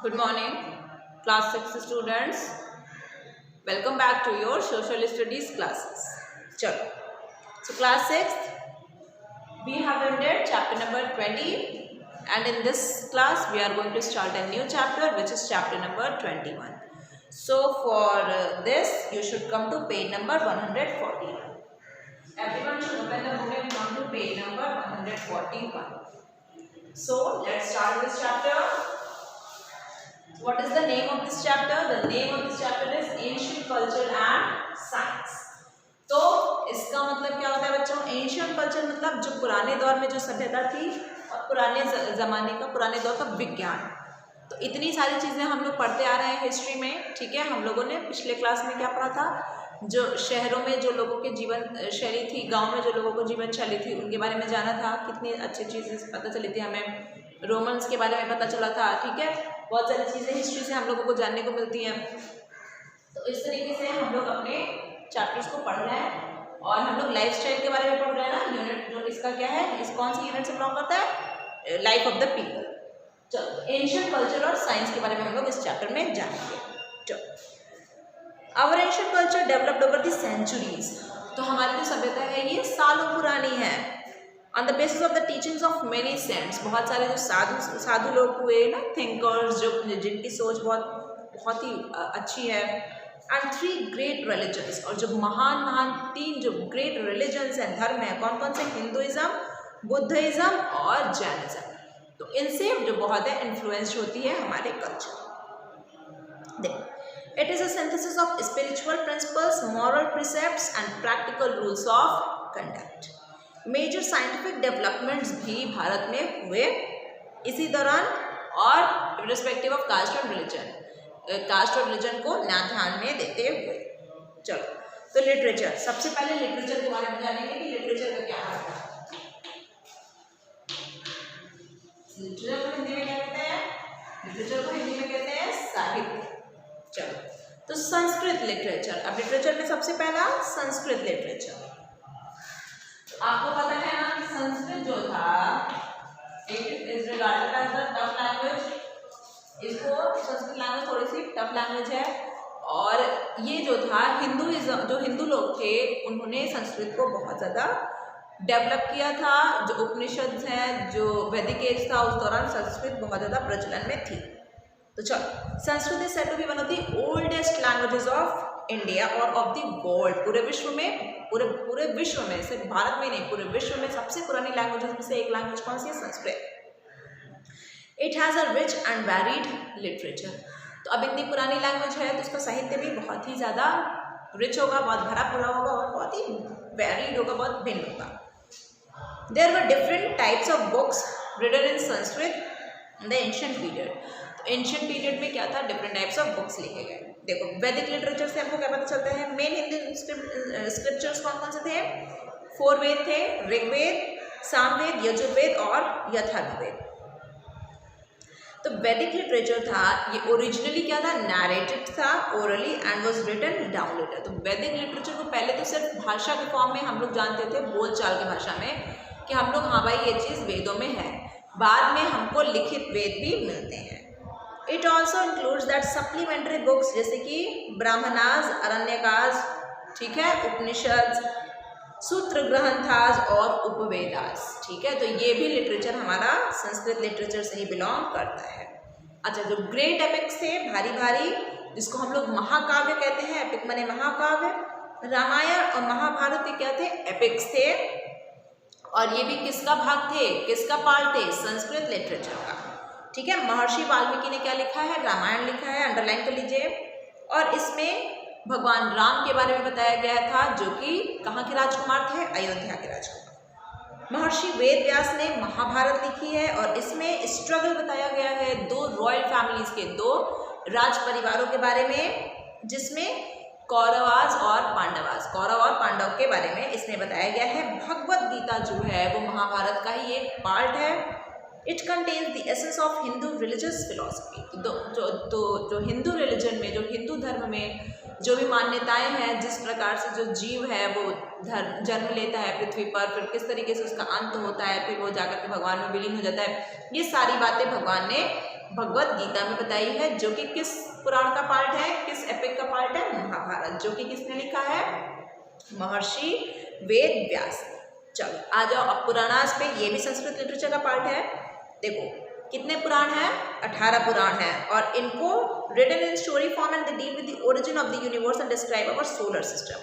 Good morning, class 6 students. Welcome back to your social studies classes. Chalo. So class 6, we have ended chapter number 20, and in this class we are going to start a new chapter, which is chapter number 21. So for this, you should come to page number 141. Everyone should open the book and come to page number 141. So let's start this chapter. What is the name of this chapter? The name of this chapter is Ancient Culture and Science. तो इसका मतलब क्या होता है बच्चों? Ancient culture मतलब जो पुराने दौर में जो सभ्यता थी और पुराने ज़माने का पुराने दौर का विज्ञान। तो इतनी सारी चीज़ें हम लोग पढ़ते आ रहे हैं हिस्ट्री में, ठीक है। हम लोगों ने पिछले क्लास में क्या पढ़ा था? जो शहरों में जो लोगों के जीवन शैली थी, गांव में जो लोगों को जीवन शैली थी, उनके बारे में जाना था। कितनी अच्छी चीज़ें पता चली थी हमें। रोमन्स के बारे में पता चला था, ठीक है। बहुत सारी चीज़ें हिस्ट्री से हम लोगों को जानने को मिलती हैं। तो इस तरीके से हम लोग अपने चैप्टर्स को पढ़ रहे हैं और हम लोग लाइफ स्टाइल के बारे में पढ़ रहे हैं ना। यूनिट जो इसका क्या है, इस कौन सी यूनिट से बिलोंग करता है? Life of the people. चलो, एंशिएंट कल्चर और साइंस के बारे में हम लोग इस चैप्टर में जानेंगे। चलो, our ancient culture developed over the centuries. तो हमारी जो सभ्यता है ये सालों पुरानी है। On the basis of the teachings of many saints, बहुत सारे जो साधु लोग हुए ना, थिंकर्स, जो जिनकी सोच बहुत ही अच्छी है। एंड 3 ग्रेट रिलीजन्स, और जो महान 3 जो ग्रेट रिलीजन्स हैं, धर्म है, कौन कौन से? हिंदुइज्म, बुद्धिज्म और जैनिज्म। तो इनसे जो बहुत है इन्फ्लुएंस होती है हमारे कल्चर। देखो, it is a synthesis of spiritual principles, moral precepts and practical rules of conduct. Major scientific developments भी भारत में हुए इसी दौरान, और रिस्पेक्टिव ऑफ कास्ट और रिलीजन, कास्ट और रिलीजन को ध्यान में देते हुए। चलो, तो लिटरेचर, सबसे पहले लिटरेचर के बारे में जानेंगे कि लिटरेचर का क्या अर्थ है। लिटरेचर को हिंदी में क्या कहते हैं? लिटरेचर को हिंदी में कहते हैं साहित्य। चलो, तो संस्कृत लिटरेचर। अब लिटरेचर में सबसे पहला संस्कृत लिटरेचर। आपको पता है ना कि संस्कृत जो था, it is regarded as the tough language. इसको संस्कृत लैंग्वेज थोड़ी सी टफ लैंग्वेज है, और ये जो था हिंदुइज्म, जो हिंदू लोग थे, उन्होंने संस्कृत को बहुत ज़्यादा डेवलप किया था। जो उपनिषद हैं, जो वैदिक एज था, उस दौरान संस्कृत बहुत ज़्यादा प्रचलन में थी। तो चलो, Sanskrit is said to be one of the oldest languages of India और ऑफ द वर्ल्ड। पूरे विश्व में, पूरे विश्व में, सिर्फ भारत में नहीं, पूरे विश्व में सबसे पुरानी लैंग्वेजेस में से एक लैंग्वेज कौन सी है? Sanskrit. It has a rich and varied literature. तो अब इतनी पुरानी लैंग्वेज है तो उसका साहित्य भी बहुत ही ज़्यादा रिच होगा, बहुत भरा पूरा होगा और बहुत ही वैरिड होगा, बहुत भिन्न होगा। There were different types of books written in Sanskrit in the ancient period. तो एंशिएंट पीरियड में क्या था? डिफरेंट टाइप्स ऑफ बुक्स लिखे गए। देखो, वैदिक लिटरेचर से हमको क्या पता चलता है? मेन हिंदू स्क्रिप्चर्स कौन कौन से थे? 4 वेद थे, ऋग्वेद, सामवेद, यजुर्वेद और अथर्ववेद। तो वैदिक लिटरेचर था, ये ओरिजिनली क्या था? नैरेटेड था orally and was written down later. तो वैदिक लिटरेचर को पहले तो सिर्फ भाषा के फॉर्म में हम लोग जानते थे, बोलचाल की भाषा में, कि हम लोग हाँ भाई ये चीज़ वेदों में है। बाद में हमको लिखित वेद भी मिलते हैं। It also includes that supplementary books, जैसे कि ब्राह्मणास, अरण्यकास, ठीक है, उपनिषद, सूत्र ग्रंथास और उपवेदास, ठीक है। तो ये भी लिटरेचर हमारा संस्कृत लिटरेचर से ही बिलोंग करता है। अच्छा, जो ग्रेट एपिक्स थे, भारी, जिसको हम लोग महाकाव्य कहते हैं, एपिक माने महाकाव्य, रामायण और महाभारत के क्या थे? एपिक्स थे। और ये भी किसका भाग थे, किसका पार्ट थे? संस्कृत लिटरेचर का, ठीक है। महर्षि वाल्मीकि ने क्या लिखा है? रामायण लिखा है, अंडरलाइन कर लीजिए। और इसमें भगवान राम के बारे में बताया गया था, जो कि कहाँ के राजकुमार थे? अयोध्या के राजकुमार। महर्षि वेद व्यास ने महाभारत लिखी है, और इसमें स्ट्रगल बताया गया है 2 रॉयल फैमिलीज के, 2 राज परिवारों के बारे में, जिसमें कौरवास और पांडवास, कौरव और पांडव के बारे में इसमें बताया गया है। भगवत गीता जो है वो महाभारत का ही एक पार्ट है। It contains the essence of Hindu religious philosophy. जो हिंदू रिलीजन में, जो हिंदू धर्म में जो भी मान्यताएं हैं, जिस प्रकार से जो जीव है वो जन्म लेता है पृथ्वी पर, फिर किस तरीके से उसका अंत होता है, फिर वो जाकर के भगवान में विलीन हो जाता है, ये सारी बातें भगवान ने भगवत गीता में बताई है, जो कि किस पुराण का पार्ट है, किस एपिक का पार्ट है, महाभारत, जो कि किसने लिखा है, महर्षि वेद व्यास। चलो आ जाओ अब पुराणास पे, ये भी संस्कृत लिटरेचर का पार्ट है। देखो कितने पुराण हैं, 18 पुराण हैं, और इनको written in story form and they deal with the origin of the universe and describe our solar system.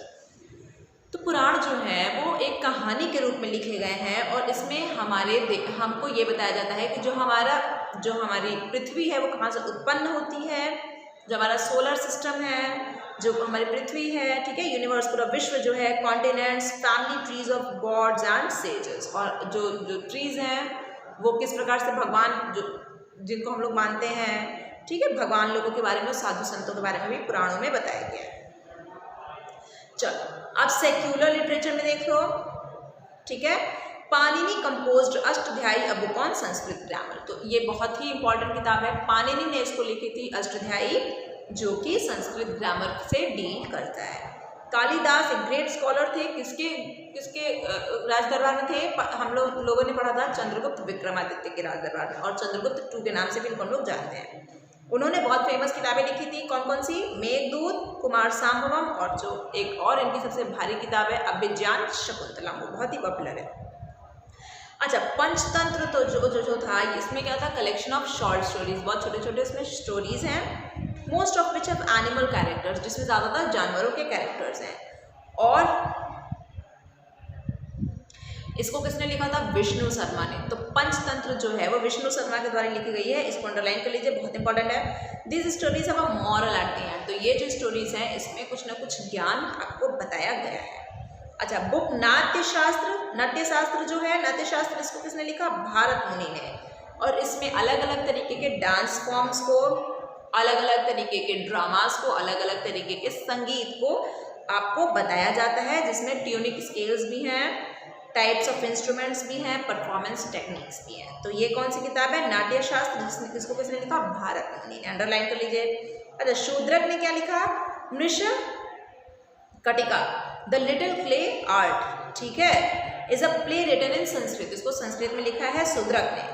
तो पुराण जो है वो एक कहानी के रूप में लिखे गए हैं, और इसमें हमको ये बताया जाता है कि जो हमारी पृथ्वी है वो कहाँ से उत्पन्न होती है, जो हमारा सोलर सिस्टम है, जो हमारी पृथ्वी है, ठीक है, यूनिवर्स पूरा विश्व जो है, continents, family trees of gods and sages, और जो ट्रीज हैं वो किस प्रकार से भगवान जिनको हम लोग मानते हैं, ठीक है, भगवान लोगों के बारे में, साधु संतों के बारे में भी पुराणों में बताया गया है। चलो अब सेक्युलर लिटरेचर में देख लो, ठीक है, Panini composed Ashtadhyayi a book on Sanskrit grammar. तो ये बहुत ही इंपॉर्टेंट किताब है, पाणिनि ने इसको लिखी थी, अष्टाध्यायी, जो कि संस्कृत ग्रामर से डील करता है। कालिदास एक ग्रेट स्कॉलर थे, किसके राज दरबार में थे, हम लोगों ने पढ़ा था चंद्रगुप्त विक्रमादित्य के राज दरबार में, और चंद्रगुप्त II के नाम से भी इनको हम लोग जानते हैं। उन्होंने बहुत फेमस किताबें लिखी थी, कौन कौन सी, मेघदूत, कुमार संभवम, और जो एक और इनकी सबसे भारी किताब है अभिज्ञान शकुंतलम, वो बहुत ही पॉपुलर है। अच्छा, पंचतंत्र तो जो था, इसमें क्या था, कलेक्शन ऑफ शॉर्ट स्टोरीज, बहुत छोटे छोटे इसमें स्टोरीज हैं, most of which have animal characters, जिसमें ज़्यादातर जानवरों के कैरेक्टर्स हैं। और इसको किसने लिखा था, विष्णु शर्मा ने। तो पंचतंत्र जो है वो विष्णु शर्मा के द्वारा लिखी गई है, इसको अंडरलाइन कर लीजिए, बहुत इंपॉर्टेंट है। This stories have a moral at the and. तो ये जो स्टोरीज हैं इसमें कुछ ना कुछ ज्ञान आपको बताया गया है। अच्छा, बुक नाट्यशास्त्र जो है, नाट्यशास्त्र इसको किसने लिखा, भारत मुनि ने, और इसमें अलग अलग तरीके के डांस फॉर्म्स को, अलग अलग तरीके के ड्रामास को, अलग अलग तरीके के संगीत को आपको बताया जाता है, जिसमें ट्यूनिक स्केल्स भी हैं, टाइप्स ऑफ इंस्ट्रूमेंट्स भी हैं, परफॉर्मेंस टेक्निक्स भी हैं। तो ये कौन सी किताब है, नाट्यशास्त्र, जिसको किसने लिखा, भारत मुनि ने, अंडरलाइन कर लीजिए। अच्छा, शूद्रक ने क्या लिखा, Mrichchhakatika the little play art, ठीक है, is a play written in Sanskrit, इसको संस्कृत में लिखा है शूद्रक ने।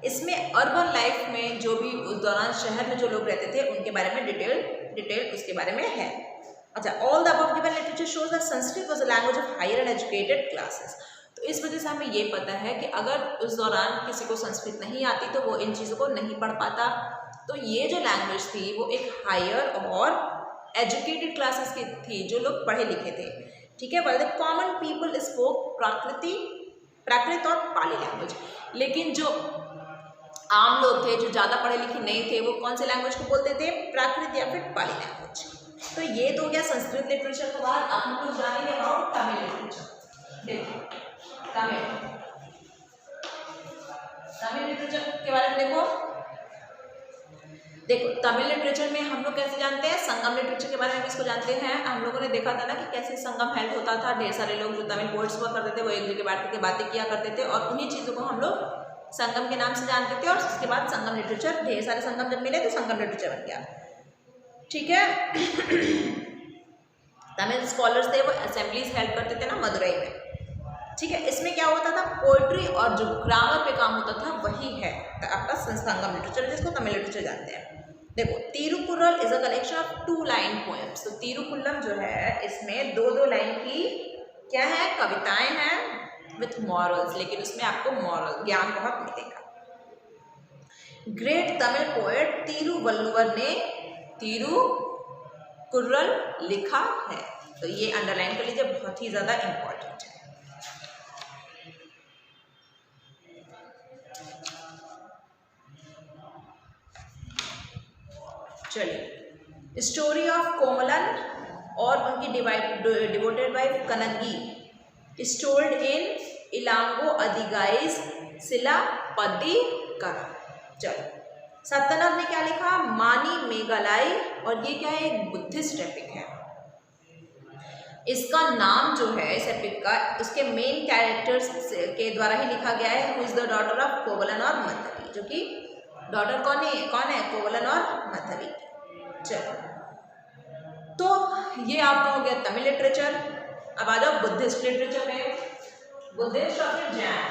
इसमें अर्बन लाइफ में जो भी उस दौरान शहर में जो लोग रहते थे उनके बारे में डिटेल उसके बारे में है। अच्छा, all the above given literature shows that Sanskrit was a language of higher and educated classes. तो इस वजह से हमें ये पता है कि अगर उस दौरान किसी को संस्कृत नहीं आती तो वो इन चीज़ों को नहीं पढ़ पाता। तो ये जो लैंग्वेज थी वो एक हायर और एजुकेटेड क्लासेस की थी, जो लोग पढ़े लिखे थे, ठीक है। Well the common people spoke Prakrit और पाली लैंग्वेज। लेकिन जो आम लोग थे, जो ज़्यादा पढ़े लिखे नहीं थे, वो कौन से लैंग्वेज को बोलते थे, प्राकृत या फिर पाली लैंग्वेज। तो ये तो क्या संस्कृत लिटरेचर के बाद आप हम लोग जानेंगे अबाउट तमिल लिटरेचर। देखो तमिल लिटरेचर के बारे में देखो तमिल लिटरेचर में हम लोग कैसे जानते हैं, संगम लिटरेचर के बारे में इसको जानते हैं। हम लोगों ने देखा था ना कि कैसे संगम हेल्प होता था, ढेर सारे लोग जो तमिल पोएट्स हुआ करते थे वो एक जगह बैठ के बातें किया करते थे, और उन्हीं चीज़ों को हम लोग संगम के नाम से जानते थे। और उसके बाद संगम लिटरेचर, ढेर सारे संगम जब मिले तो संगम लिटरेचर बन गया, ठीक है। तमिल स्कॉलर्स थे वो असेंबलीज हेल्प करते थे ना मदुरई में, ठीक है। इसमें क्या होता था, पोइट्री और जो ग्रामर पे काम होता था वही है आपका संगम लिटरेचर, जिसको तमिल लिटरेचर जानते हैं। देखो, Thirukkural is a collection of 2 line poems. तो तिरुकुल्लम जो है इसमें 2-2 लाइन की क्या है, कविताएं हैं विथ मॉरल्स, लेकिन उसमें आपको मॉरल ज्ञान बहुत मिलेगा। ग्रेट तमिल पोएट तिरुवल्लुवर ने तिरुकुरल लिखा है, तो ये अंडरलाइन कर लीजिए, बहुत ही ज़्यादा इंपॉर्टेंट है। चलिए, स्टोरी ऑफ कोमलन और उनकी devoted wife कनंगी stored in Elango अधिगाइज सिलापदिकर। चलो, सत्यनाथ ने क्या लिखा, मानी मेघालय, और ये क्या है, एक बुद्धिस्ट एपिक है। इसका नाम जो है इस एपिक का, उसके मेन कैरेक्टर्स के द्वारा ही लिखा गया है, who is the daughter of कोवलन और मथवी, जो कि डॉटर कौन है, कोवलन और मथवी। चलो, तो ये आपका हो गया तमिल लिटरेचर। अब आ जाओ बुद्धिस्ट लिटरेचर में। बुद्धिस्ट और फिर जैन।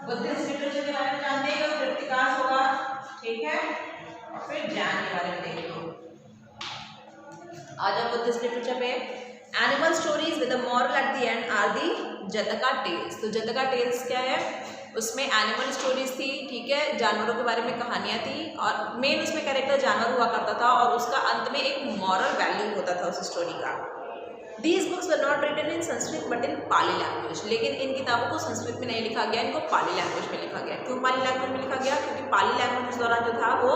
बुद्धिस्ट लिटरेचर के बारे में जानते हैं, कृतिकास होगा, ठीक है, और फिर ज्ञान के बारे में देख लो। आ जाओ बुद्धिस्ट लिटरेचर पे। Animal stories with a moral at the end are the Jataka tales. तो जतका टेल्स क्या है, उसमें एनिमल स्टोरीज थी, ठीक है, जानवरों के बारे में कहानियाँ थी, और मेन उसमें कैरेक्टर जानवर हुआ करता था, और उसका अंत में एक मॉरल वैल्यू होता था उस स्टोरी का। These books were not written in Sanskrit but in Pali language। लेकिन इन किताबों को संस्कृत में नहीं लिखा गया, इनको पाली लैंग्वेज में लिखा गया। क्यों पाली लैंग्वेज में लिखा गया? क्योंकि पाली लैंग्वेज उस दौरान जो था वो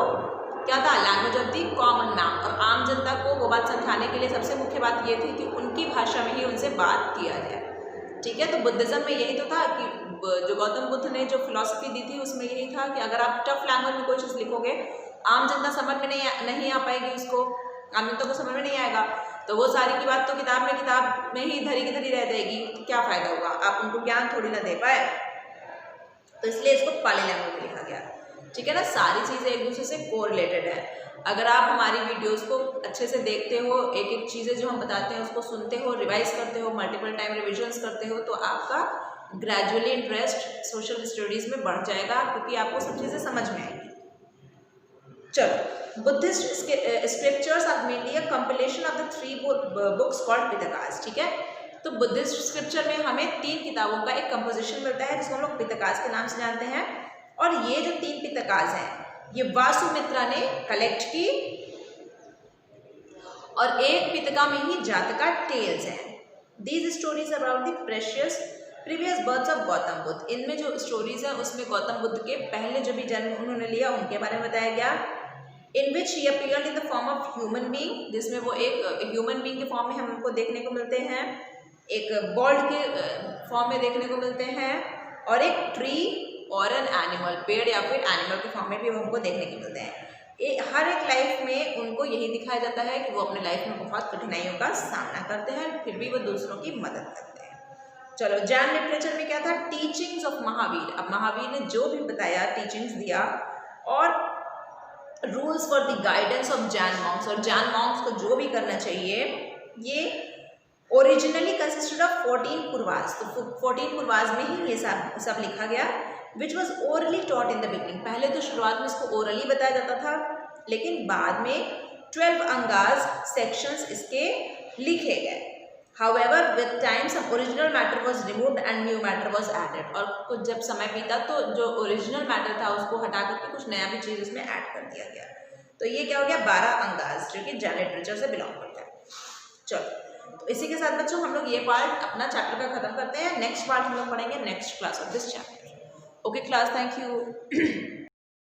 क्या था, language of the common man, और आम जनता को वो बात समझाने के लिए सबसे मुख्य बात ये थी कि उनकी भाषा में ही उनसे बात किया जाए। ठीक है, तो बुद्धिज्म में यही तो था कि जो गौतम बुद्ध ने जो फिलॉसफी दी थी उसमें यही था कि अगर आप टफ लैंग्वेज में कोई चीज़ लिखोगे, आम जनता समझ में नहीं आ पाएगी, उसको आम जनता को समझ में नहीं आएगा, तो वो सारी की बात तो किताब में ही धरी की धरी रह जाएगी, तो क्या फ़ायदा होगा, आप उनको ज्ञान थोड़ी ना दे पाए। तो इसलिए इसको पाली लैंग्वेज में लिखा गया। ठीक है ना, सारी चीज़ें एक दूसरे से कोरिलेटेड है। अगर आप हमारी वीडियोस को अच्छे से देखते हो, एक एक चीज़ें जो हम बताते हैं उसको सुनते हो, रिवाइज करते हो, मल्टीपल टाइम रिविजन्स करते हो, तो आपका ग्रेजुअली इंटरेस्ट सोशल स्टडीज़ में बढ़ जाएगा, क्योंकि आपको सब चीज़ें समझ में आएंगी। चलो, Buddhist scriptures are mainly a compilation of the 3 books called Pitakas. ठीक है, तो बुद्धिस्ट स्क्रिप्चर में हमें 3 किताबों का एक कंपोजिशन मिलता है जिसको हम लोग पिटकास के नाम से जानते हैं। और ये जो 3 पिटकास हैं ये वासुमित्रा ने कलेक्ट की, और एक पिटका में ही जातका टेल्स हैं। These stories about the precious previous births of Gautama Buddha. इनमें जो स्टोरीज हैं उसमें गौतम बुद्ध के पहले जो भी जन्म उन्होंने लिया उनके बारे में बताया गया। In which he appeared in the form of human being, जिसमें वो एक ह्यूमन बीइंग के फॉर्म में हमको देखने को मिलते हैं, एक बर्ड के फॉर्म में देखने को मिलते हैं, और एक ट्री और एन एनिमल, पेड़ या फिर एनिमल के फॉर्म में भी हमको देखने को मिलते हैं। हर एक लाइफ में उनको यही दिखाया जाता है कि वो अपने लाइफ में बहुत कठिनाइयों का सामना करते हैं, फिर भी वो दूसरों की मदद करते हैं। चलो, जैन लिटरेचर में क्या था, टीचिंग्स ऑफ महावीर। अब महावीर ने जो भी बताया, टीचिंग्स दिया, और rules for the guidance of Jain Monks, और जैन मॉन्क्स को जो भी करना चाहिए, ये ओरिजिनली कंसिस्टेड ऑफ 14 पूर्वास। तो 14 पूर्वास में ही ये सब लिखा गया, which was orally taught in the beginning. पहले तो शुरुआत में इसको ओरली बताया जाता था, लेकिन बाद में 12 अंगाज सेक्शंस इसके लिखे गए। However, with time some original matter was removed and new matter was added। और कुछ जब समय बीता तो जो ओरिजिनल मैटर था उसको हटा करके कुछ नया भी चीज़ इसमें ऐड कर दिया गया। तो ये क्या हो गया, 12 अंगाज, जो कि जैन लिटरेचर से बिलोंग करता है। चलो, तो इसी के साथ बच्चों हम लोग ये पार्ट अपना चैप्टर का खत्म करते हैं। नेक्स्ट पार्ट हम लोग पढ़ेंगे next class of this chapter. Okay class, thank you.